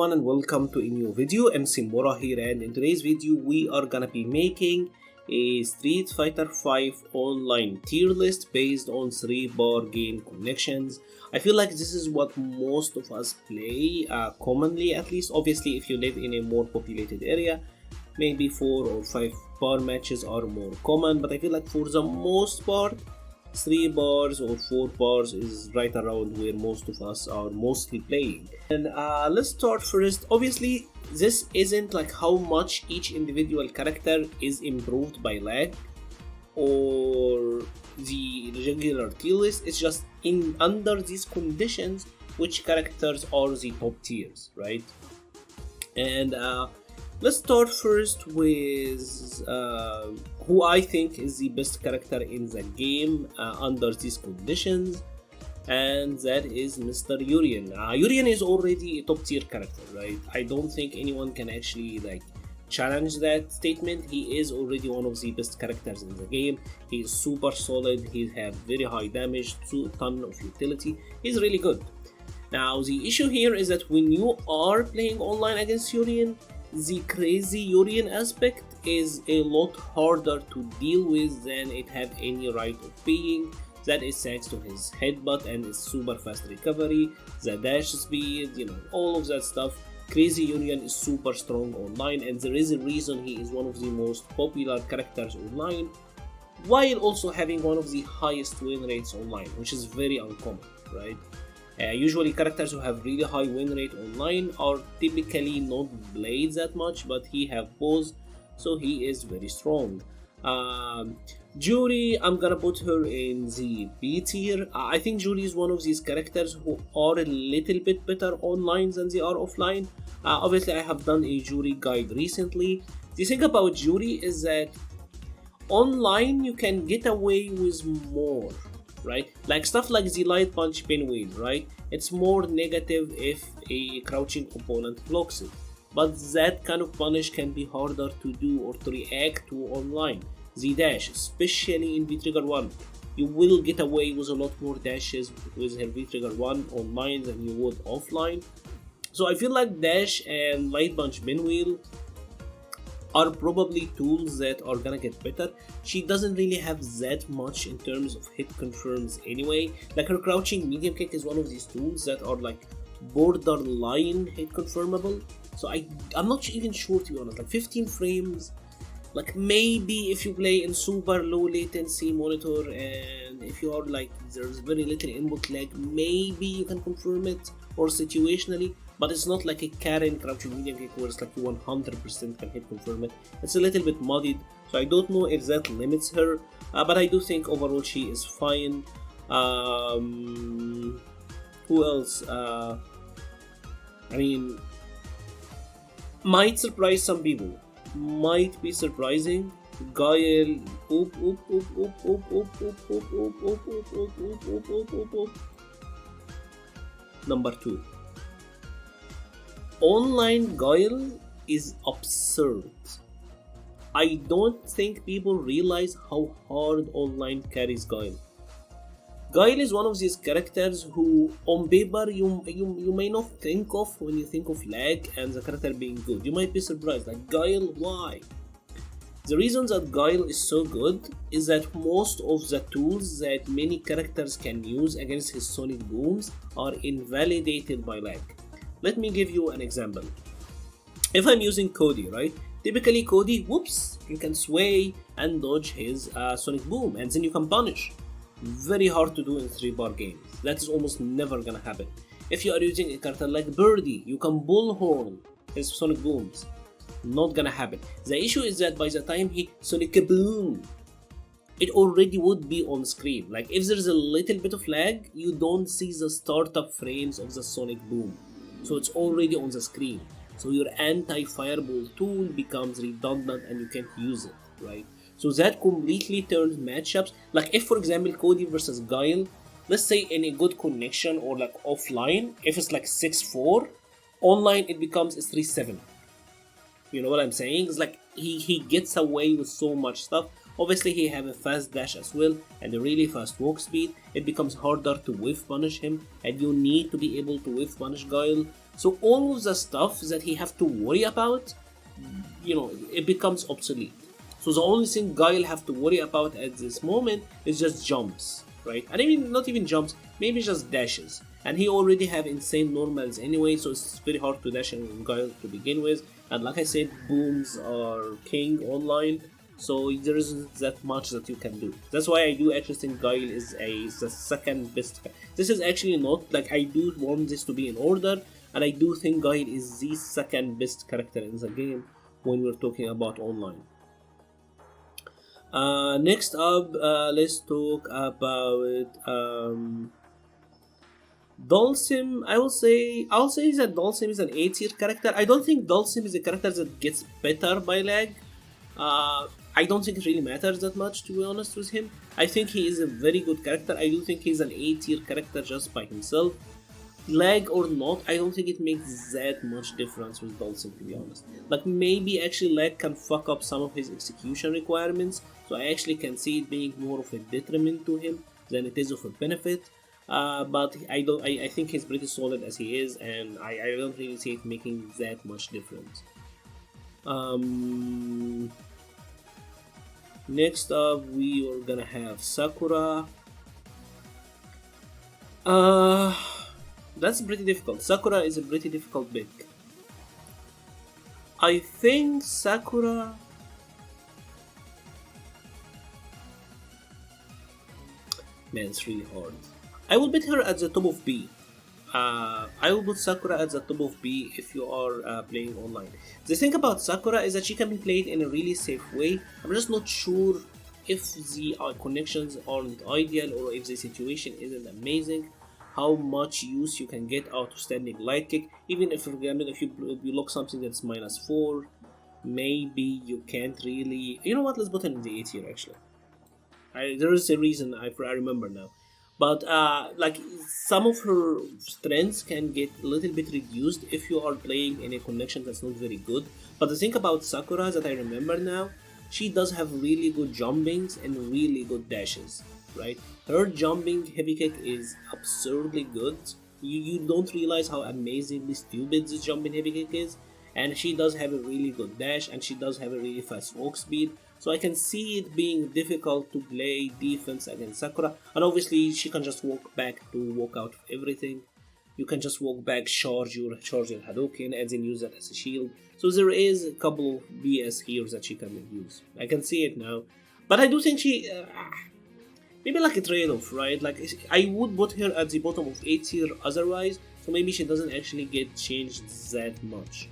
everyone and welcome to a new video. MC-Mura here, and in today's video we are gonna be making a Street Fighter V online tier list based on 3-bar game connections. I feel like this is what most of us play commonly, at least. Obviously if you live in a more populated area, maybe 4 or 5 bar matches are more common, but I feel like for the most part 3 bars or 4 bars is right around where most of us are mostly playing. And let's start first. Obviously this isn't like how much each individual character is improved by lag or the regular tier list. It's just in under these conditions which characters are the top tiers, right? And let's start first with who I think is the best character in the game under these conditions, and that is Mr. Yurian. Yurian is already a top tier character, right? I don't think anyone can actually challenge that statement. He is already one of the best characters in the game. He is super solid, he has very high damage, 2 ton of utility. He's really good. Now the issue here is that when you are playing online against Yurian, the crazy Yurian aspect is a lot harder to deal with than it had any right of being. That is thanks to his headbutt and his super fast recovery, the dash speed, all of that stuff. Crazy Yurian is super strong online, and there is a reason he is one of the most popular characters online, while also having one of the highest win rates online, which is very uncommon, right? Usually characters who have really high win rate online are typically not played that much, but he have both, so he is very strong. Judy, I'm gonna put her in the B tier. I think Judy is one of these characters who are a little bit better online than they are offline. Obviously I have done a Judy guide recently. The thing about Judy is that online you can get away with more, right? Like stuff like the light punch pinwheel, right? It's more negative if a crouching opponent blocks it, but that kind of punish can be harder to do or to react to online. The dash, especially in V-Trigger 1, you will get away with a lot more dashes with her V-Trigger 1 online than you would offline. So I feel like dash and light punch pinwheel are probably tools that are gonna get better. She doesn't really have that much in terms of hit confirms anyway. Like her crouching medium kick is one of these tools that are like borderline hit confirmable. So I'm not even sure, to be honest. Like 15 frames, like maybe if you play in super low latency monitor and if you are like there's very little input lag, maybe you can confirm it or situationally. But it's not like a Karen crouching medium kick where it's like you 100% can hit confirm it. It's a little bit muddied, so I don't know if that limits her, but I do think overall she is fine. Who else? I mean, might surprise some people. Might be surprising. Gill. Number 2. Online Gill is absurd. I don't think people realize how hard online carries Gill. Gill is one of these characters who on paper you may not think of when you think of lag and the character being good. You might be surprised, like Gill, why? The reason that Gill is so good is that most of the tools that many characters can use against his sonic booms are invalidated by lag. Let me give you an example. If I'm using Cody, right? Typically Cody, whoops, you can sway and dodge his sonic boom, and then you can punish. Very hard to do in 3-bar games. That is almost never gonna happen. If you are using a character like Birdie, you can bullhorn his sonic booms. Not gonna happen. The issue is that by the time he sonic boom, it already would be on screen. Like if there's a little bit of lag, you don't see the startup frames of the sonic boom. So it's already on the screen. So your anti-fireball tool becomes redundant and you can't use it, right? So that completely turns matchups. Like if for example Cody versus Gill, let's say in a good connection or like offline, if it's like 6-4, online it becomes a 3-7. You know what I'm saying? It's like he gets away with so much stuff. Obviously he have a fast dash as well and a really fast walk speed. It becomes harder to whiff punish him, and you need to be able to whiff punish Gill. So all of the stuff that he have to worry about, it becomes obsolete. So the only thing Guile have to worry about at this moment is just jumps, right? And I mean, not even jumps, maybe just dashes. And he already have insane normals anyway, so it's very hard to dash in Guile to begin with. And like I said, booms are king online, so there isn't that much that you can do. That's why I do actually think Guile is the second best. This is actually not, like, I do want this to be in order, and I do think Guile is the second best character in the game when we're talking about online. Next up, let's talk about Dhalsim. I'll say that Dhalsim is an A tier character. I don't think Dhalsim is a character that gets better by lag. I don't think it really matters that much, to be honest with him. I think he is a very good character. I do think he's an A tier character just by himself. Lag or not, I don't think it makes that much difference with Dhalsim, to be honest. Like, maybe actually lag can fuck up some of his execution requirements, so I actually can see it being more of a detriment to him than it is of a benefit. But I think he's pretty solid as he is, and I don't really see it making that much difference. Next up, we are gonna have Sakura. That's pretty difficult. Sakura is a pretty difficult pick. I think Sakura... Man, it's really hard. I will put her at the top of B. I will put Sakura at the top of B if you are playing online. The thing about Sakura is that she can be played in a really safe way. I'm just not sure if the connections aren't ideal or if the situation isn't amazing. How much use you can get out of standing light kick, even if you lock something that's -4, maybe you can't really. You know what? Let's put it in the A tier actually. There is a reason I remember now, but like some of her strengths can get a little bit reduced if you are playing in a connection that's not very good. But the thing about Sakura that I remember now, she does have really good jumpings and really good dashes, right? Her jumping heavy kick is absurdly good. You don't realize how amazingly stupid this jumping heavy kick is. And she does have a really good dash, and she does have a really fast walk speed. So I can see it being difficult to play defense against Sakura. And obviously she can just walk back to walk out of everything. You can just walk back, charge your Hadouken, and then use that as a shield. So there is a couple of BS heroes that she can use. I can see it now. But I do think she... maybe like a trade-off, right? Like, I would put her at the bottom of A tier otherwise, so maybe she doesn't actually get changed that much.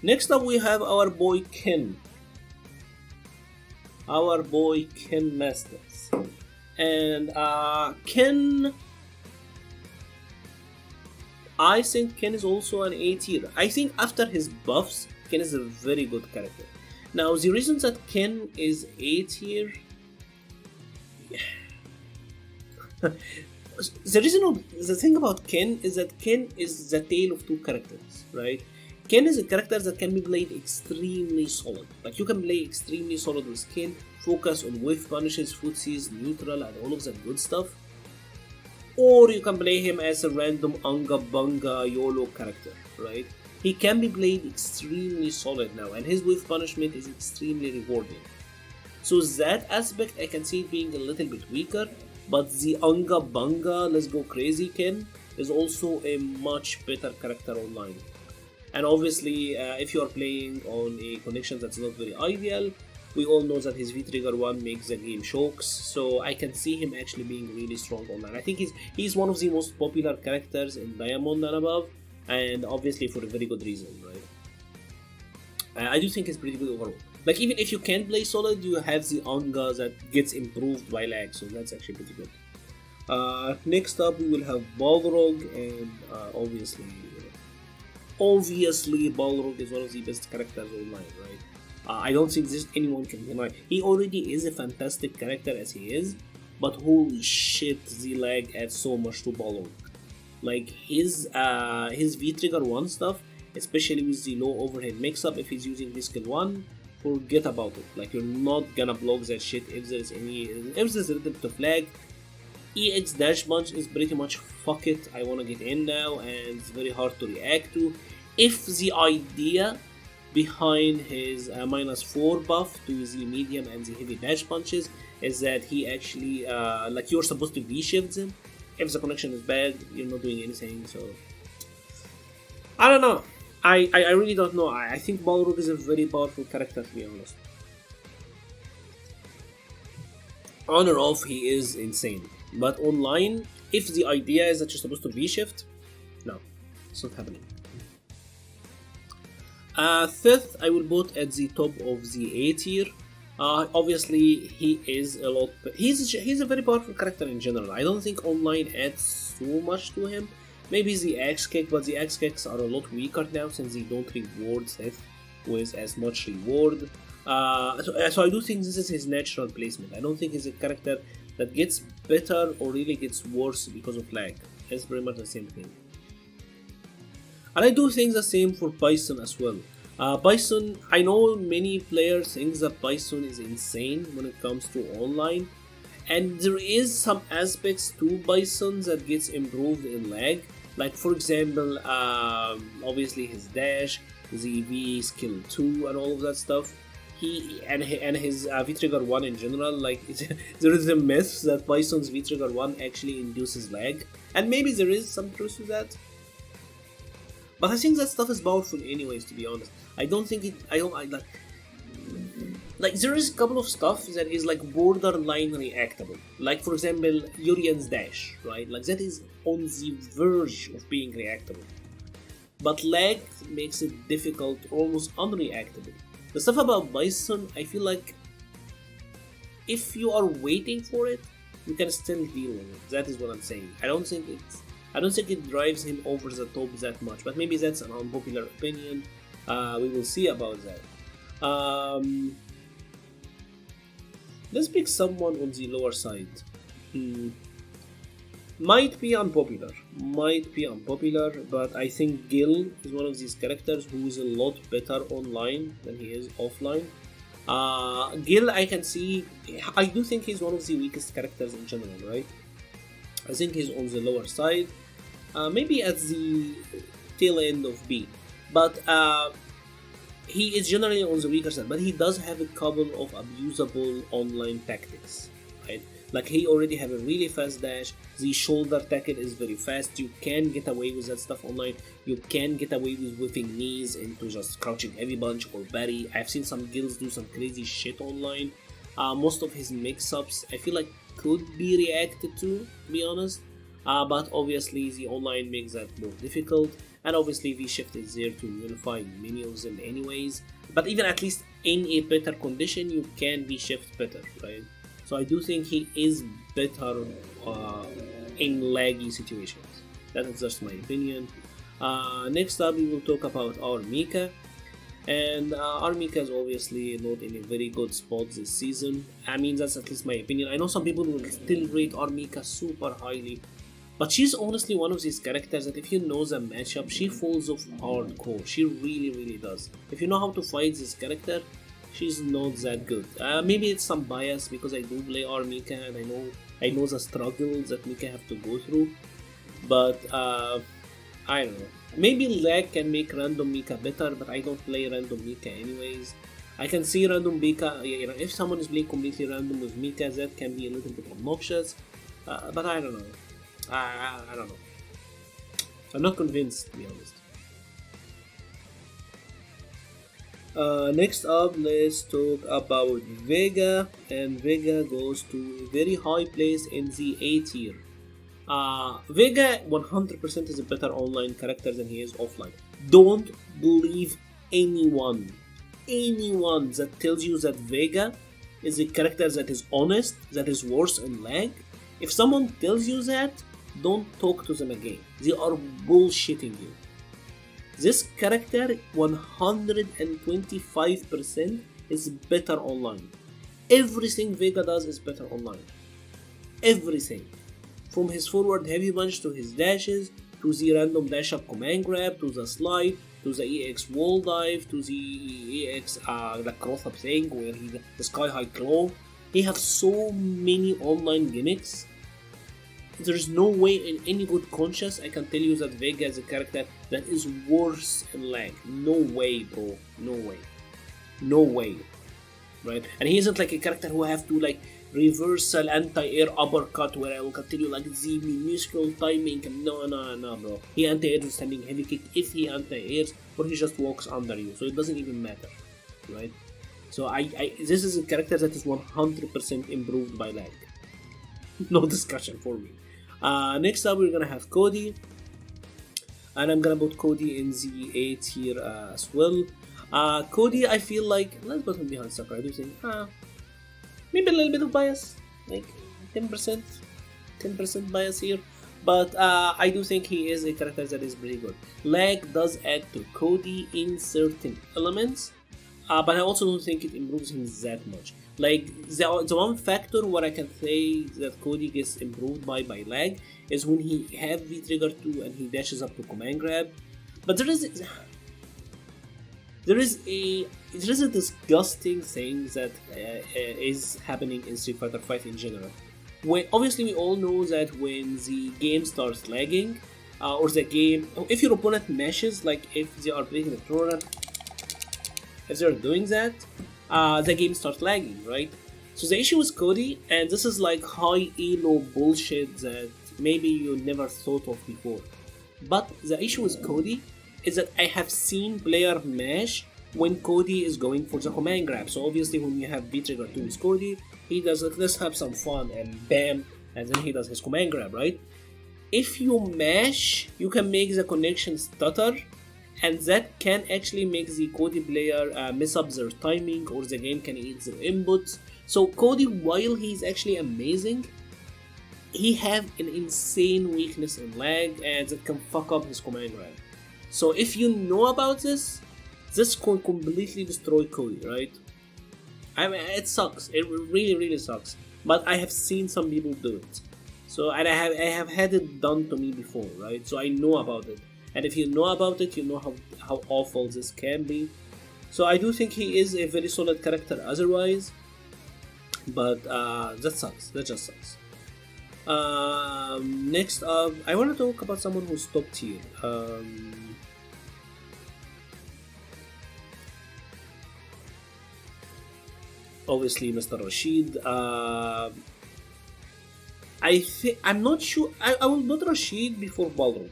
Next up we have our boy Ken. Our boy Ken Masters. And Ken... I think Ken is also an A tier. I think after his buffs, Ken is a very good character. Now, the reason that Ken is A tier... the thing about Ken is that Ken is the tale of two characters, right? Ken is a character that can be played extremely solid. Like, you can play extremely solid with Ken, focus on whiff punishes, footsies, neutral, and all of that good stuff. Or you can play him as a random Unga Bunga YOLO character, right? He can be played extremely solid now, and his whiff punishment is extremely rewarding. So that aspect I can see it being a little bit weaker, but the Unga Bunga Let's Go Crazy Ken is also a much better character online. And obviously, if you are playing on a connection that's not very ideal, we all know that his V-Trigger 1 makes the game chokes, so I can see him actually being really strong online. I think he's one of the most popular characters in Diamond and above, and obviously for a very good reason, right? I do think he's pretty good overall. Like, even if you can't play solid, you have the Anga that gets improved by lag, so that's actually pretty good. Next up, we will have Balrog, and obviously Balrog is one of the best characters online, right? I don't think anyone can deny. He already is a fantastic character as he is, but holy shit, the lag adds so much to Balrog. Like, his V-Trigger 1 stuff, especially with the low overhead mix-up, if he's using his skill 1, forget about it. Like, you're not gonna block that shit if there's a little bit of lag. EX dash punch is pretty much fuck it, I wanna get in now, and it's very hard to react to. If the idea behind his -4 buff to the medium and the heavy dash punches is that he actually, like, you're supposed to V-shift him. If the connection is bad, you're not doing anything, so... I don't know. I really don't know. I think Balrog is a very powerful character, to be honest. On or off, he is insane. But online, if the idea is that you're supposed to V-shift, no, it's not happening. Fifth, I will put at the top of the A tier. Obviously, he is a lot. He's a very powerful character in general. I don't think online adds so much to him. Maybe the X kick, but the X kicks are a lot weaker now since they don't reward Seth with as much reward. So I do think this is his natural placement. I don't think he's a character that gets better or really gets worse because of lag. It's pretty much the same thing. And I do think the same for Bison as well. Bison, I know many players think that Bison is insane when it comes to online, and there is some aspects to Bison that gets improved in lag. Like, for example, obviously his dash, the V skill 2 and all of that stuff. He and his V-Trigger 1 in general, like, there is a myth that Bison's V-Trigger 1 actually induces lag, and maybe there is some truth to that. But I think that stuff is powerful anyways, to be honest. I don't think it, I like there is a couple of stuff that is like borderline reactable. Like, for example, Yurian's dash, right? Like, that is on the verge of being reactable. But lag makes it difficult, almost unreactable. The stuff about Bison, I feel like if you are waiting for it, you can still deal with it. That is what I'm saying. I don't think it drives him over the top that much, but maybe that's an unpopular opinion. We will see about that. Let's pick someone on the lower side. Might be unpopular, but I think Gill is one of these characters who is a lot better online than he is offline. Gill, I can see, I do think he's one of the weakest characters in general, right? I think he's on the lower side, maybe at the tail end of B, but he is generally on the weaker side, but he does have a couple of abusable online tactics, right? Like, he already have a really fast dash, the shoulder tackle is very fast, you can get away with that stuff online, you can get away with whipping knees into just crouching heavy punch or parry. I've seen some Gills do some crazy shit online. Most of his mix-ups, I feel like, could be reacted to be honest, but obviously the online makes that more difficult, and obviously V-Shift is there to unify many of them anyways, but even at least in a better condition you can V-Shift better, right? So I do think he is better in laggy situations. That is just my opinion. Next up we will talk about our Mika. And our Mika is obviously not in a very good spot this season. I mean, that's at least my opinion. I know some people will still rate our Mika super highly, but she's honestly one of these characters that if you know the matchup, she falls off hardcore. She really does. If you know how to fight this character, she's not that good. Maybe it's some bias because I do play our Mika and I know the struggles that Mika have to go through. But I don't know. Maybe lag can make random Mika better, but I don't play random Mika anyways. I can see random Mika, if someone is playing completely random with Mika, that can be a little bit obnoxious. But I don't know. I don't know. I'm not convinced, to be honest. Next up, let's talk about Vega, and Vega goes to a very high place in the A tier. Vega 100% is a better online character than he is offline. Don't believe anyone that tells you that Vega is a character that is honest, that is worse in lag. If someone tells you that, don't talk to them again. They are bullshitting you. This character 125% is better online. Everything Vega does is better online. Everything. From his forward heavy punch to his dashes, to the random dash up command grab, to the slide, to the EX wall dive, to the EX the cross up thing where the sky high claw. He has so many online gimmicks there's no way in any good conscience I can tell you that Vega is a character that is worse in lag. No way, bro. No way. No way. Right? And he isn't like a character who have to like reversal anti-air uppercut where I will continue like the minuscule timing. No, bro. He anti-airs with standing heavy kick if he anti-airs, or he just walks under you. So it doesn't even matter. Right? So this is a character that is 100% improved by lag. No discussion for me. Next up we're gonna have Cody, and I'm gonna put Cody in the A tier as well. Cody, I feel like, let's put him behind Sakurai. I do think maybe a little bit of bias, like 10% bias here, but I do think he is a character that is pretty good. Lag does add to Cody in certain elements, but I also don't think it improves him that much. Like the one factor where I can say that Cody gets improved by lag is when he have V trigger 2 and he dashes up to command grab. But there is a disgusting thing that is happening in Street Fighter 5 in general. When obviously we all know that when the game starts lagging, or the game, if your opponent meshes, like if they are playing in a tournament, if they're doing that, the game starts lagging, right? So the issue with Cody, and this is like high elo bullshit that maybe you never thought of before, but the issue with Cody is that I have seen player mash when Cody is going for the command grab. So obviously when you have V trigger 2 with Cody, he does like, let's have some fun, and bam, and then he does his command grab, right? If you mash, you can make the connection stutter, and that can actually make the Cody player mess up their timing, or the game can eat their inputs. So Cody, while he's actually amazing, he have an insane weakness in lag, and that can fuck up his command grab. So if you know about this can completely destroy Cody, right? I mean, it sucks. It really sucks. But I have seen some people do it. So, and I have had it done to me before, right? So I know about it. And if you know about it, you know how awful this can be. So I do think he is a very solid character otherwise. But that sucks. That just sucks. Next up, I want to talk about someone who's top tier. Obviously, Mr. Rashid. I'm not sure. I will put Rashid before Balrog.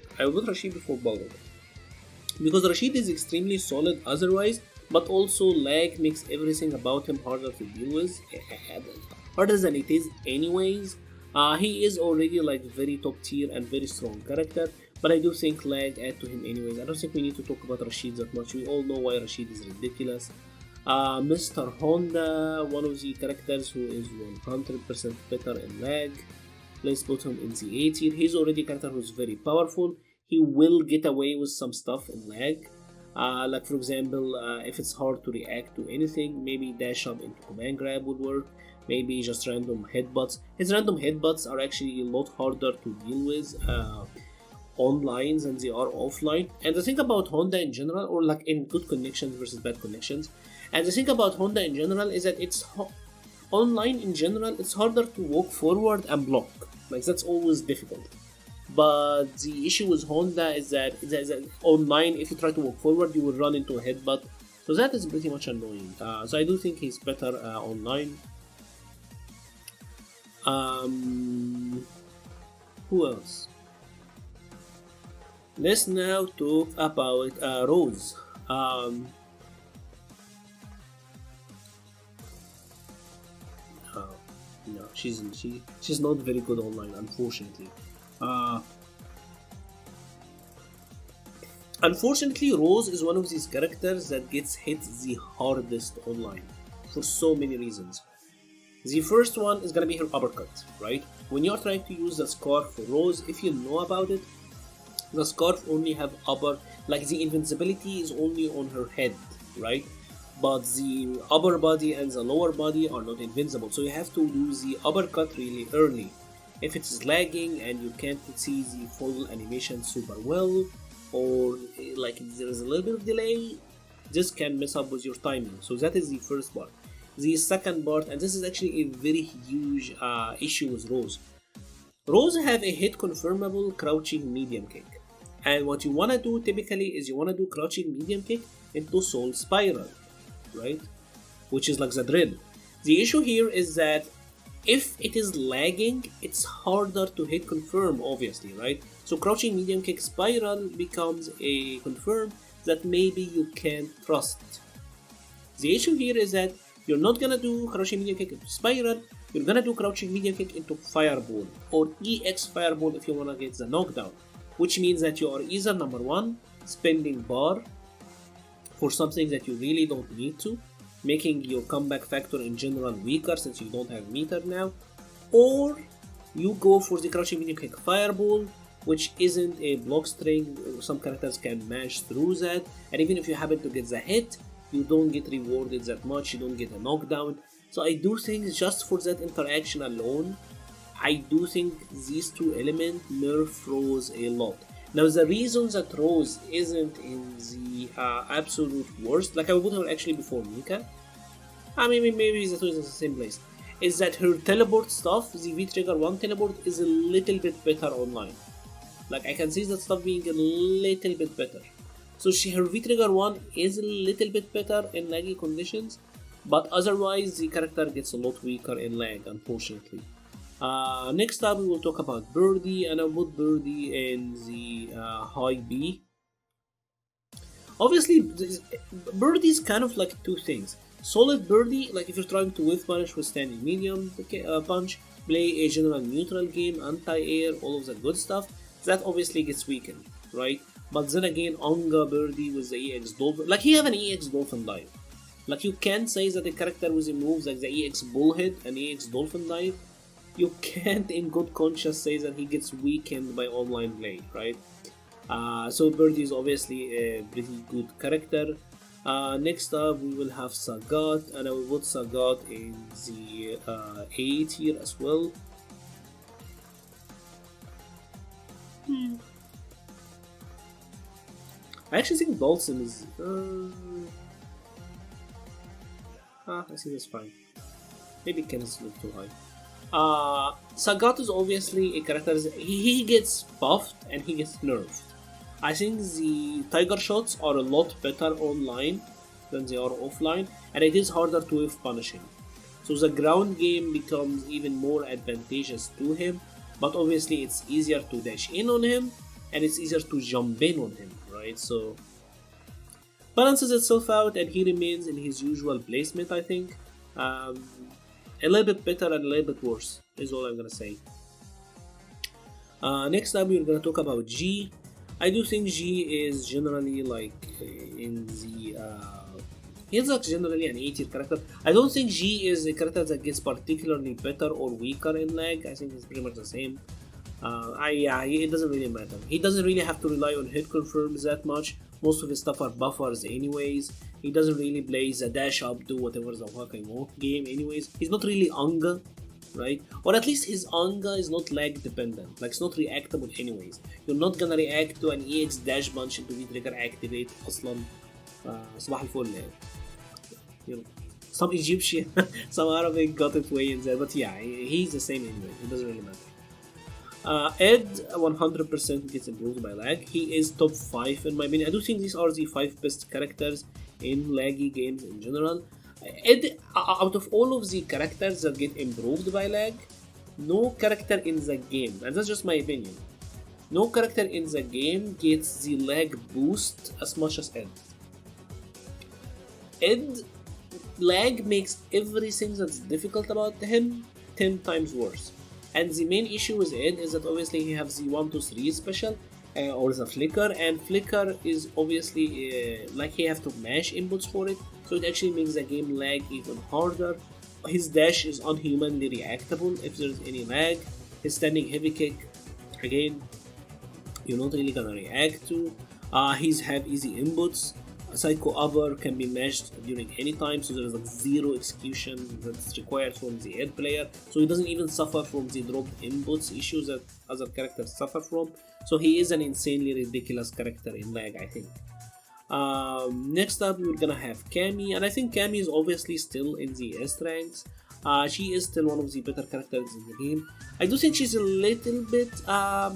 Because Rashid is extremely solid otherwise, but also lag makes everything about him harder to deal with, harder than it is anyways. He is already like very top tier and very strong character, but I do think lag add to him anyways. I don't think we need to talk about Rashid that much. We all know why Rashid is ridiculous. Mr. Honda, one of the characters who is 100% better in lag. Let's put him in the A tier. He's already a character who's very powerful. He will get away with some stuff in lag. Like for example, if it's hard to react to anything, maybe dash up into command grab would work. Maybe just random headbutts. His random headbutts are actually a lot harder to deal with online than they are offline. And the thing about Honda in general, or like in good connections versus bad connections, and the thing about Honda in general is that it's online in general, it's harder to walk forward and block. Like that's always difficult. But the issue with Honda is that online, if you try to walk forward, you will run into a headbutt. So that is pretty much annoying. So I do think he's better online. Who else? Let's now talk about Rose. No, she's not very good online, unfortunately. Unfortunately, Rose is one of these characters that gets hit the hardest online for so many reasons. The first one is gonna be her uppercut, right? When you're trying to use the scarf for Rose, if you know about it, the scarf only have like the invincibility is only on her head, right? But the upper body and the lower body are not invincible, so you have to do the uppercut really early. If it's lagging and you can't see the full animation super well, or like there's a little bit of delay, this can mess up with your timing. So that is the first part. The second part, and this is actually a very huge issue with Rose. Rose have a hit confirmable crouching medium kick. And what you wanna do typically is you wanna do crouching medium kick into soul spiral, right? Which is like the drill. The issue here is that if it is lagging, it's harder to hit confirm, obviously, right? So crouching medium kick spiral becomes a confirm that maybe you can't trust. The issue here is that you're not gonna do crouching medium kick into spiral, you're gonna do crouching medium kick into fireball or EX fireball if you wanna get the knockdown, which means that you are either number one, spending bar for something that you really don't need to, making your comeback factor in general weaker since you don't have meter now, or you go for the crouching medium kick fireball, which isn't a block string. Some characters can mash through that, and even if you happen to get the hit, you don't get rewarded that much, you don't get a knockdown. So I do think just for that interaction alone, I do think these two elements nerf Rose a lot. Now the reason that Rose isn't in the absolute worst, like I would put her actually before Mika, I mean maybe the two is in the same place, is that her teleport stuff, the V-Trigger 1 teleport, is a little bit better online. Like I can see that stuff being a little bit better. So her V-Trigger 1 is a little bit better in laggy conditions, but otherwise the character gets a lot weaker in lag, unfortunately. Next up we will talk about Birdie, and I'll put Birdie in the high B. Obviously, Birdie is kind of like two things. Solid Birdie, like if you're trying to whiff punish with standing medium punch, play a general neutral game, anti-air, all of that good stuff, that obviously gets weakened, right? But then again, Anga Birdie with the EX Dolphin, like he have an EX Dolphin dive. Like you can't say that a character with a move like the EX Bullhead and EX Dolphin dive, you can't in good conscience say that he gets weakened by online play, right? So Birdie is obviously a pretty good character. Next up we will have Sagat, and I will put Sagat in the A tier as well. I actually think Bison is... I think that's fine. Maybe Ken is a little too high. Sagat is obviously a character that he gets buffed and he gets nerfed. I think the Tiger Shots are a lot better online than they are offline, and it is harder to whiff punish him. So the ground game becomes even more advantageous to him, but obviously it's easier to dash in on him and it's easier to jump in on him, right? So balances itself out and he remains in his usual placement, I think. A little bit better and a little bit worse is all I'm gonna say. Next up we're gonna talk about G. I do think G is generally like in the he's like generally an A tier character. I don't think G is a character that gets particularly better or weaker in lag. I think it's pretty much the same. It doesn't really matter. He doesn't really have to rely on hit confirms that much. Most of his stuff are buffers anyways. He doesn't really play the dash up, do whatever the fuck I want game anyways. He's not really Anga, right? Or at least his Anga is not lag dependent. Like it's not reactable anyways. You're not gonna react to an EX dash bunch into V-Trigger activate أصلا. صباح الفل يعني. You know, some Egyptian, some Arabic got it way in there, but yeah, he's the same anyway. It doesn't really matter. Ed 100% gets improved by lag. He is top 5 in my opinion. I do think these are the 5 best characters in laggy games in general. Ed, out of all of the characters that get improved by lag, no character in the game, and that's just my opinion, no character in the game gets the lag boost as much as Ed. Ed, lag makes everything that's difficult about him 10 times worse. And the main issue with Ed is that obviously he has the 1, 2, 3 special or the flicker, and flicker is obviously like he have to mash inputs for it, so it actually makes the game lag even harder. His dash is unhumanly reactable if there's any lag. His standing heavy kick, again, you're not really gonna react to. He's have easy inputs. Psycho Upper can be mashed during any time, so there is like zero execution that's required from the Ed player, so he doesn't even suffer from the dropped inputs issues that other characters suffer from. So he is an insanely ridiculous character in lag, I think. Next up we're gonna have Cammy, and I think Cammy is obviously still in the S ranks. She is still one of the better characters in the game. I do think she's a little bit. I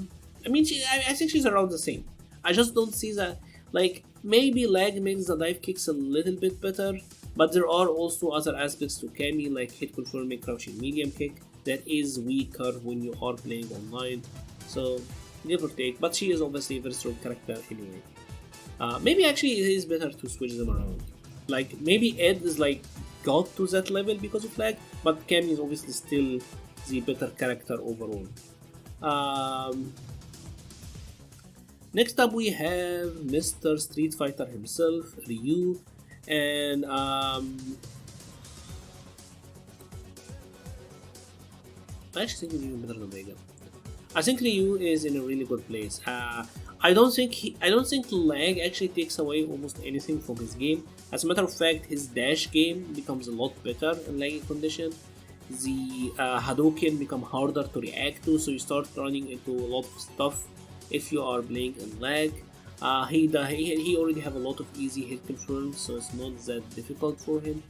think she's around the same. I just don't see that. Like, maybe lag makes the dive kicks a little bit better, but there are also other aspects to Cammy, like hit confirming crouching medium kick, that is weaker when you are playing online. So, give or take. But she is obviously a very strong character anyway. Maybe actually it is better to switch them around. Like, maybe Ed is like got to that level because of lag, but Cammy is obviously still the better character overall. Next up we have Mr. Street Fighter himself, Ryu, and I actually think Ryu is better than Vega. I think Ryu is in a really good place. I don't think lag actually takes away almost anything from his game. As a matter of fact, his dash game becomes a lot better in laggy condition. The Hadouken become harder to react to, so you start running into a lot of stuff if you are playing in lag. He already have a lot of easy hit confirms, so it's not that difficult for him.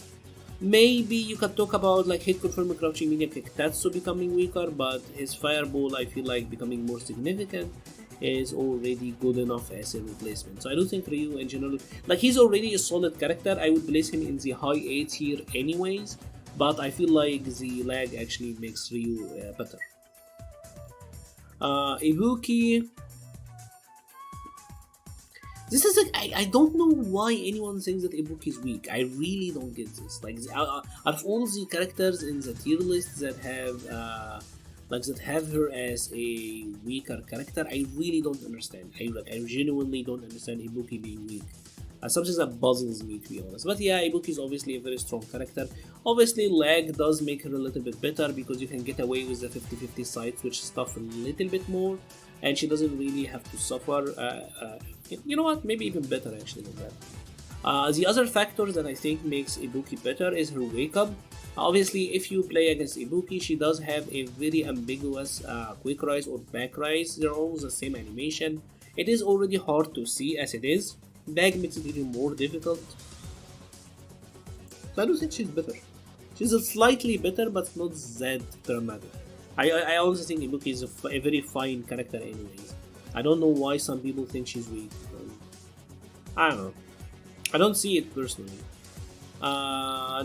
Maybe you can talk about like hit confirm crouching medium kick Tatsu becoming weaker, but his fireball I feel like becoming more significant is already good enough as a replacement. So I do think Ryu in general, like he's already a solid character. I would place him in the high A tier anyways, but I feel like the lag actually makes Ryu better. Ibuki. This is like, I don't know why anyone thinks that Ibuki is weak. I really don't get this. Like, out of all the characters in the tier list that have her as a weaker character, I really don't understand. I genuinely don't understand Ibuki being weak. Something that puzzles me, to be honest. But yeah, Ibuki is obviously a very strong character. Obviously, lag does make her a little bit better because you can get away with the 50-50 side switch stuff a little bit more, and she doesn't really have to suffer. You know what? Maybe even better actually than that. The other factor that I think makes Ibuki better is her wake up. Obviously, if you play against Ibuki, she does have a very ambiguous quick rise or back rise. They're all the same animation. It is already hard to see as it is. Lag makes it even more difficult. So I don't think she's better. She's slightly better, but not that dramatic. I also think Ibuki is a very fine character anyways. I don't know why some people think she's weak. I don't know. I don't see it personally.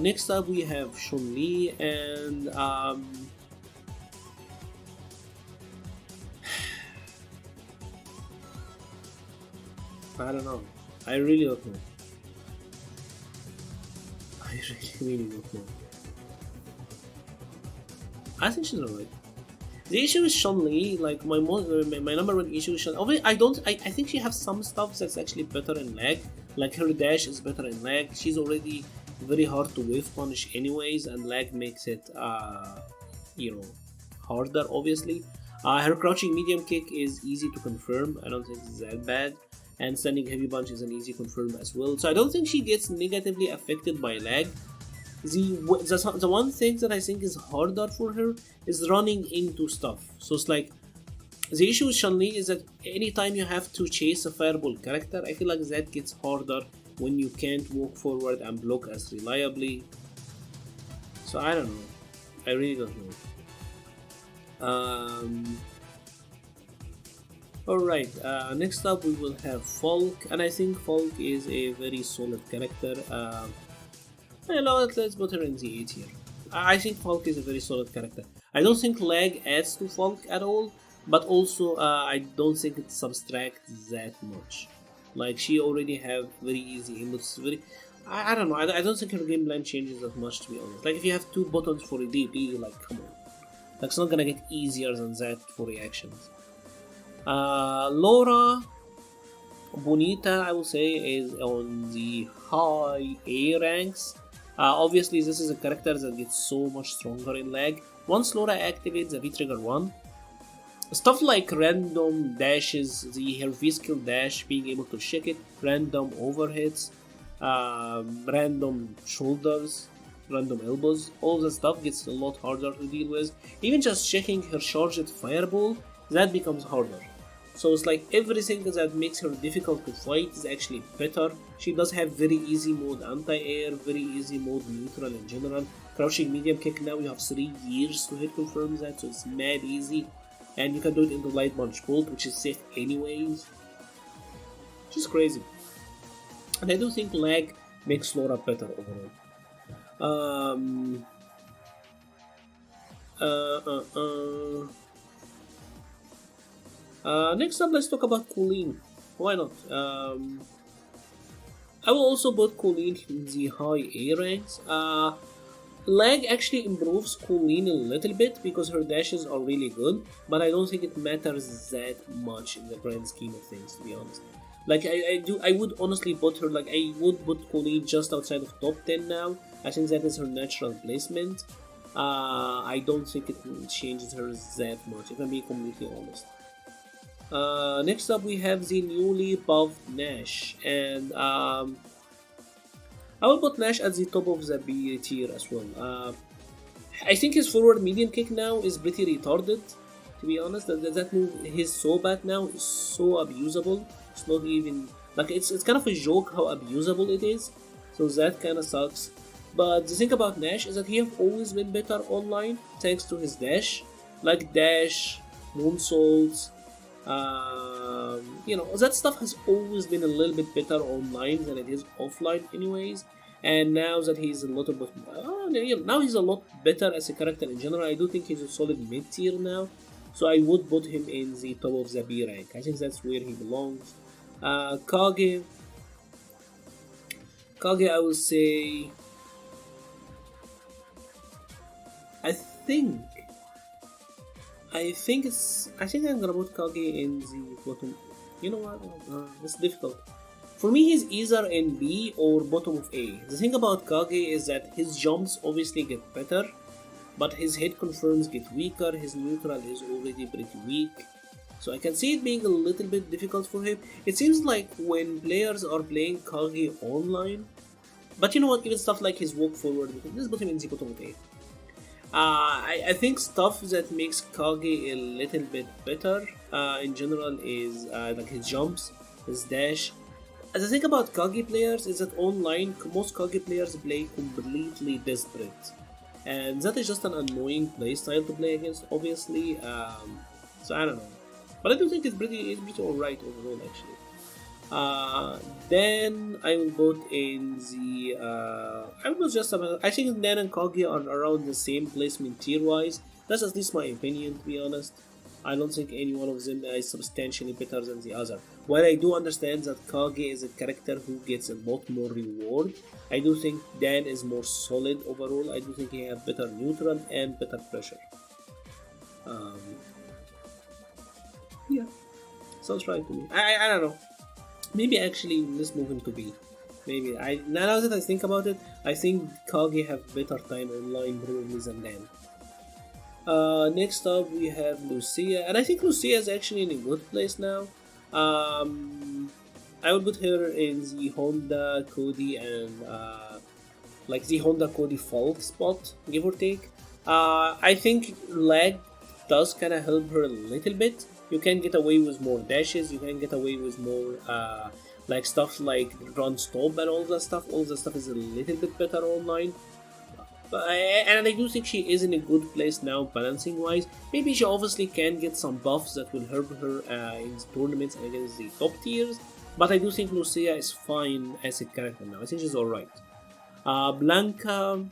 Next up we have Chun-Li and I don't know. I really don't know. I really don't know. I think she's alright. The issue with Chun-Li, like my number one issue with Chun-Li, I think she has some stuff that's actually better in lag. Like her dash is better in lag. She's already very hard to wave punish anyways, and lag makes it harder obviously. Her crouching medium kick is easy to confirm. I don't think it's that bad. And standing heavy punch is an easy confirm as well. So I don't think she gets negatively affected by lag. The one thing that I think is harder for her is running into stuff. So it's like, the issue with Chun-Li is that anytime you have to chase a fireball character, I feel like that gets harder when you can't walk forward and block as reliably. So I don't know. I really don't know. Alright, next up we will have Falk, and I think Falk is a very solid character. Let's put her in the A tier. I think Falk is a very solid character. I don't think lag adds to Falk at all, but also I don't think it subtracts that much. Like, she already have very easy inputs. I don't know. I don't think her game plan changes that much, to be honest. Like, if you have 2 buttons for a DP, like, come on. Like, it's not gonna get easier than that for reactions. Laura Bonita, I would say, is on the high A ranks. Obviously, this is a character that gets so much stronger in lag. Once Laura activates the V-Trigger 1, stuff like random dashes, her V-skill dash, being able to check it, random overhits, random shoulders, random elbows, all that stuff gets a lot harder to deal with. Even just checking her charged fireball, that becomes harder. So it's like everything that makes her difficult to fight is actually better. She does have very easy mode anti-air, very easy mode neutral in general. Crouching medium kick now, you have 3 years to hit confirm that, so it's mad easy. And you can do it into light punch bolt, which is safe anyways. Which is crazy. And I do think lag makes Laura better overall. Next up, let's talk about Colleen. Why not? I will also put Colleen in the high A ranks. Lag actually improves Colleen a little bit because her dashes are really good, but I don't think it matters that much in the grand scheme of things, to be honest. Like I would honestly put her, like I would put Colleen just outside of top 10 now. I think that is her natural placement. I don't think it changes her that much, if I'm being completely honest. Next up we have the newly buffed Nash, and I will put Nash at the top of the B tier as well. I think his forward medium kick now is pretty retarded, to be honest. That move, his so bad now, is so abusable. It's not even, like, it's kind of a joke how abusable it is, so that kind of sucks. But the thing about Nash is that he has always been better online thanks to his dash, like dash, moonsaults. You know, that stuff has always been a little bit better online than it is offline anyways. And now that he's a lot of, now he's a lot better as a character in general. I do think he's a solid mid tier now, so I would put him in the top of the B rank. I think that's where he belongs. Kage, I would say, I think I'm gonna put Kage in the bottom. You know what? It's difficult. For me, he's either in B or bottom of A. The thing about Kage is that his jumps obviously get better, but his hit confirms get weaker. His neutral is already pretty weak, so I can see it being a little bit difficult for him. It seems like when players are playing Kage online, but you know what? Even stuff like his walk forward, let's put him in the bottom of A. I think stuff that makes Kage a little bit better in general is like his jumps, his dash. The thing about Kage players is that online, most Kage players play completely desperate, and that is just an annoying playstyle to play against, obviously. So I don't know, but I do think it's pretty alright overall actually. Then I will put in the I think Dan and Kage are around the same placement tier wise. That's at least my opinion, to be honest. I don't think any one of them is substantially better than the other. While I do understand that Kage is a character who gets a lot more reward, I do think Dan is more solid overall. I do think he has better neutral and better pressure. Yeah, sounds right to me. I don't know. Maybe actually let's move him to B. Maybe now that I think about it, I think Kage have better time online probably than Dan. Next up we have Lucia, and I think Lucia is actually in a good place now. I would put her in the Honda Cody and like the Honda Cody Falk spot, give or take. I think lag does kind of help her a little bit. You can get away with more dashes, you can get away with more like stuff like run stop and all that stuff. All that stuff is a little bit better online. And I do think she is in a good place now, balancing wise. Maybe she obviously can get some buffs that will help her in tournaments and against the top tiers, but I do think Lucia is fine as a character now. I think she's alright. Blanca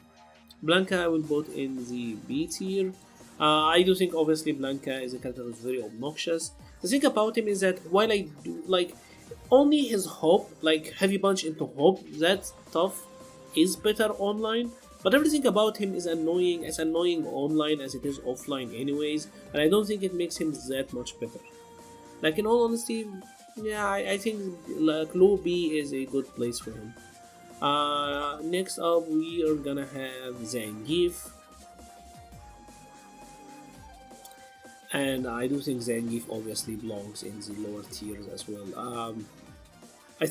I will put in the B tier. I do think obviously Blanca is a character who's very obnoxious. The thing about him is that while I do like only his hop, like heavy punch into hop, that stuff is better online. But everything about him is annoying, as annoying online as it is offline anyways, and I don't think it makes him that much better. Like in all honesty, yeah, I think like low B is a good place for him. Next up we are gonna have Zangief. And I do think Zangief obviously belongs in the lower tiers as well. I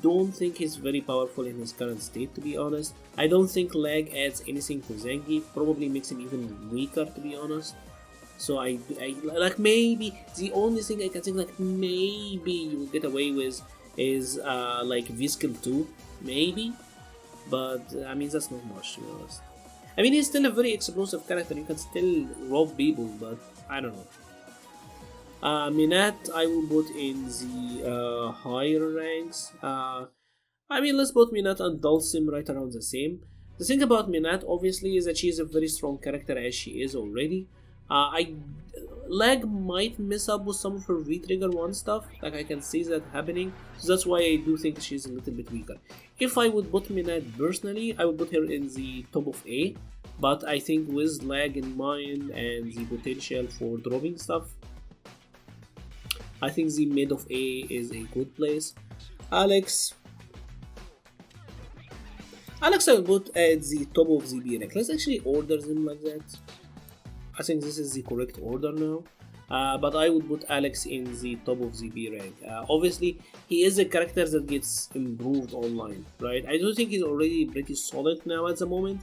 don't think he's very powerful in his current state, to be honest. I don't think lag adds anything to Zangief, probably makes him even weaker, to be honest. So I like maybe the only thing I can think like maybe you will get away with is like V-Skill 2, maybe. but I mean that's not much to be honest. I mean he's still a very explosive character, you can still rob people, but I don't know. Minat I will put in the higher ranks. I mean let's put Minat and Dulcim right around the same. The thing about Minat obviously is that she is a very strong character as she is already. Lag might mess up with some of her V-Trigger 1 stuff, like I can see that happening, so that's why I do think she's a little bit weaker. If I would put Minat personally, I would put her in the top of A, but I think with lag in mind and the potential for dropping stuff, I think the mid of A is a good place. Alex I will put at the top of the B rank. Let's actually order them like that. I think this is the correct order now. But I would put Alex in the top of the B rank. Obviously, he is a character that gets improved online, right? I do think he's already pretty solid now at the moment,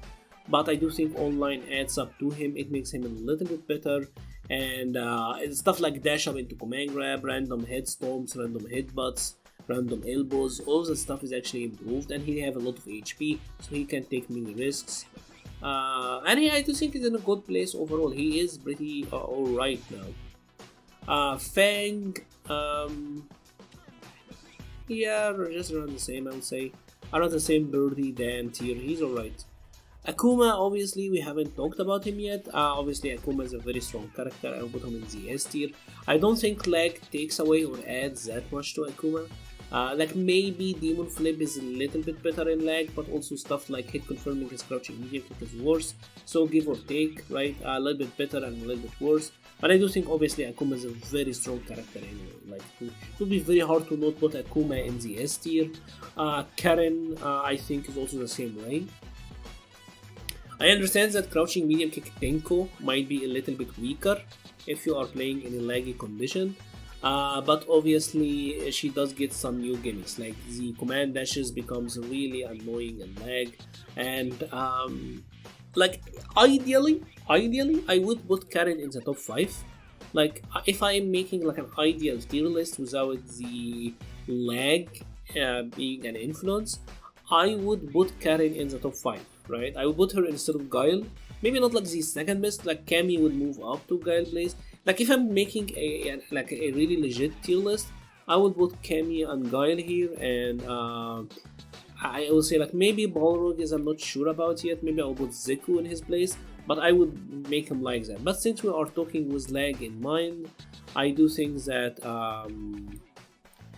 but I do think online adds up to him. It makes him a little bit better. And stuff like dash up into command grab, random head stomps, random headbutts, random elbows, all that stuff is actually improved, and he have a lot of HP, so he can take many risks. And I do think he's in a good place overall. He is pretty alright now. Fang, yeah, just around the same, I would say. Around the same birdie than tier, he's alright. Akuma, obviously, we haven't talked about him yet. Obviously, Akuma is a very strong character. I'll put him in the S tier. I don't think lag takes away or adds that much to Akuma. Like maybe Demon Flip is a little bit better in lag, but also stuff like hit confirming his crouching medium kick is worse. So give or take, right? A little bit better and a little bit worse. But I do think obviously Akuma is a very strong character anyway. Like it would be very hard to not put Akuma in the S tier. Karen, I think is also the same way. I understand that crouching medium kick Tenko might be a little bit weaker if you are playing in a laggy condition. But obviously she does get some new gimmicks, like the command dashes becomes really annoying and lag, and like ideally I would put Karen in the top 5. Like if I am making like an ideal tier list without the lag being an influence, I would put Karen in the top 5, right? I would put her instead of Guile. Maybe not like the second best, like Cammy would move up to Guile place. Like if I'm making a really legit tier list, I would put Cammy and Guile here, and I will say like maybe Balrog is I'm not sure about yet. Maybe I'll put Zeku in his place, but I would make him like that. But since we are talking with lag in mind, I do think that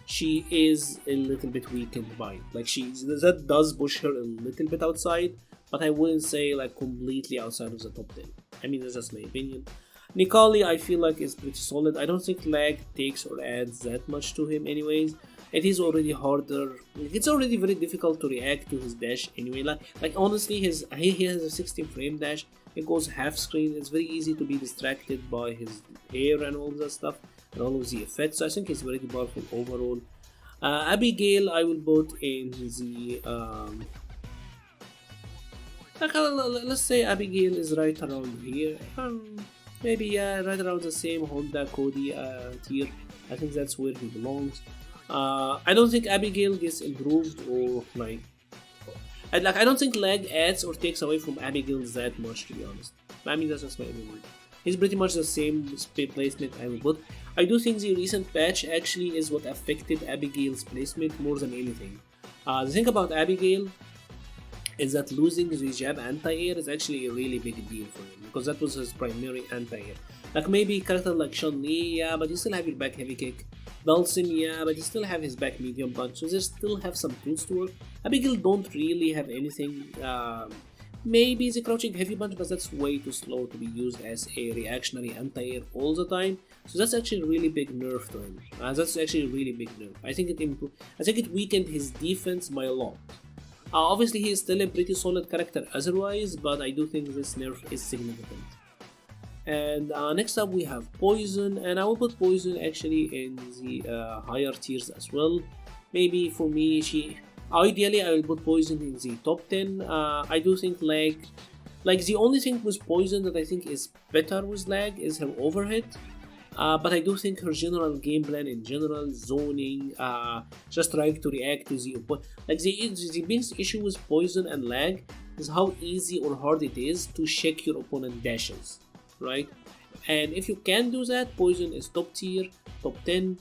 she is a little bit weak in mind. Like that does push her a little bit outside, but I wouldn't say like completely outside of the top 10. I mean that's just my opinion. Nikali I feel like is pretty solid. I don't think lag takes or adds that much to him anyways. It is already harder. It's already very difficult to react to his dash anyway. Like honestly, he has a 16 frame dash. It goes half screen. It's very easy to be distracted by his hair and all that stuff and all of the effects. So I think he's very powerful overall. Abigail I will put in the let's say Abigail is right around here. Maybe yeah, right around the same Honda Cody tier. I think that's where he belongs. I don't think Abigail gets improved or like I don't think lag adds or takes away from Abigail that much, to be honest. I mean that's just my opinion. He's pretty much the same placement I would put. I do think the recent patch actually is what affected Abigail's placement more than anything. The thing about Abigail is that losing the jab anti-air is actually a really big deal for him, because that was his primary anti-air. Like maybe character like Chun-Li, yeah, but you still have your back heavy kick. Dulcim, yeah, but you still have his back medium punch, so they still have some tools to work. Abigail don't really have anything. Maybe the crouching heavy punch, but that's way too slow to be used as a reactionary anti-air all the time. So that's actually a really big nerf to him. That's actually a really big nerf. I think it weakened his defense by a lot. Obviously, he is still a pretty solid character otherwise, but I do think this nerf is significant. And next up we have Poison, and I will put Poison actually in the higher tiers as well. Maybe for me, ideally I will put Poison in the top 10. I do think like the only thing with Poison that I think is better with lag is her overhead. But I do think her general game plan in general, zoning, just trying to react to the opponent. Like the biggest issue with poison and lag is how easy or hard it is to check your opponent dashes, right? And if you can do that, poison is top tier, top 10.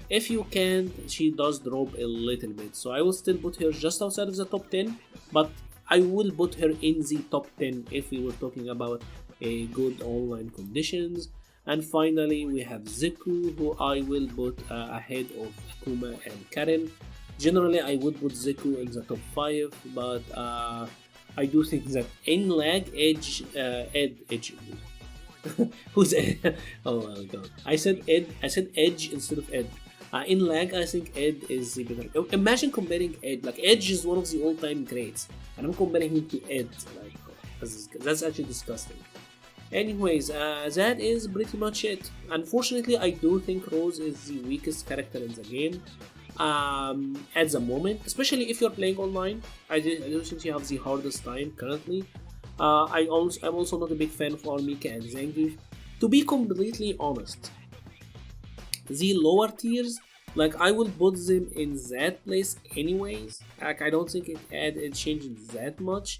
If you can't, she does drop a little bit. So I will still put her just outside of the top 10, but I will put her in the top 10 if we were talking about a good online conditions. And finally, we have Zeku, who I will put ahead of Akuma and Karen. Generally, I would put Zeku in the top 5, but I do think that in lag, Edge. Who's Ed? Oh my god. I said Edge instead of Ed. In lag, I think Ed is the better. Imagine comparing Ed. Like, Edge is one of the all-time greats, and I'm comparing him to Ed. Like, that's actually disgusting. Anyways, that is pretty much it. Unfortunately, I do think Rose is the weakest character in the game at the moment, especially if you're playing online. I do think you have the hardest time currently. I'm also not a big fan of Armika and Zangief. To be completely honest, the lower tiers, like, I will put them in that place anyways. Like, I don't think it changed that much.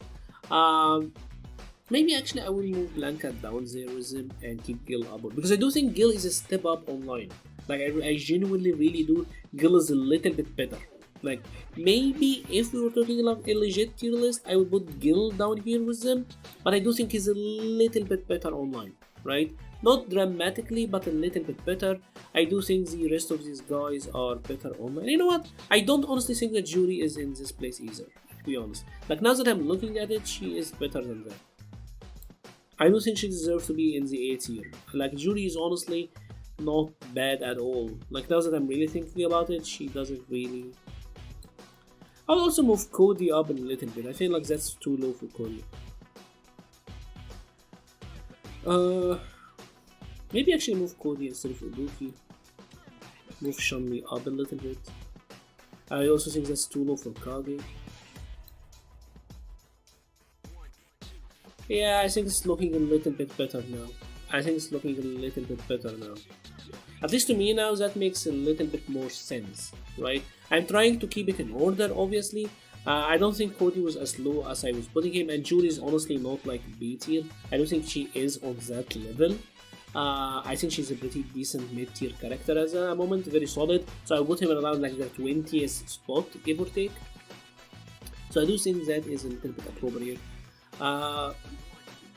Maybe actually I will move Blanca down there with him and keep Gill up, because I do think Gill is a step up online. Like, I genuinely really do. Gill is a little bit better. Like, maybe if we were talking about a legit tier list, I would put Gill down here with them, but I do think he's a little bit better online, right? Not dramatically, but a little bit better. I do think the rest of these guys are better online. You know what? I don't honestly think that Judy is in this place either, to be honest. Like, now that I'm looking at it, she is better than that. I don't think she deserves to be in the A tier. Like, Judy is honestly not bad at all. Like, now that I'm really thinking about it, she doesn't really... I'll also move Cody up a little bit. I feel like that's too low for Cody. Maybe actually move Cody instead of Ibuki. Move Shanli up a little bit. I also think that's too low for Kage. Yeah, I think it's looking a little bit better now. At least to me now, that makes a little bit more sense, right? I'm trying to keep it in order, obviously. I don't think Cody was as low as I was putting him, and Judy is honestly not like B tier. I don't think she is on that level. I think she's a pretty decent mid-tier character at the moment, very solid. So I put him around like the 20th spot, give or take. So I do think that is a little bit appropriate.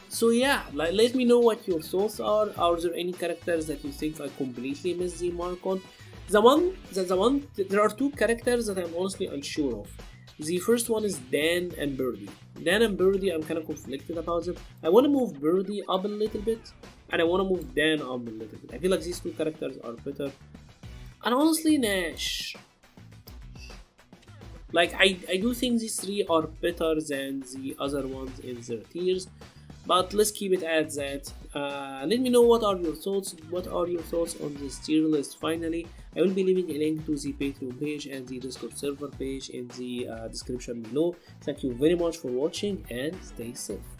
So yeah, let me know what your thoughts are. Are there any characters that you think I completely missed the mark on? There are two characters that I'm honestly unsure of. The first one is Dan and Birdie. Dan and Birdie, I'm kind of conflicted about them. I want to move Birdie up a little bit, and I want to move Dan up a little bit. I feel like these two characters are better. And honestly, Nash. Like, I do think these three are better than the other ones in their tiers, but let's keep it at that. Let me know what are your thoughts on this tier list. Finally, I will be leaving a link to the Patreon page and the Discord server page in the description below. Thank you very much for watching, and stay safe.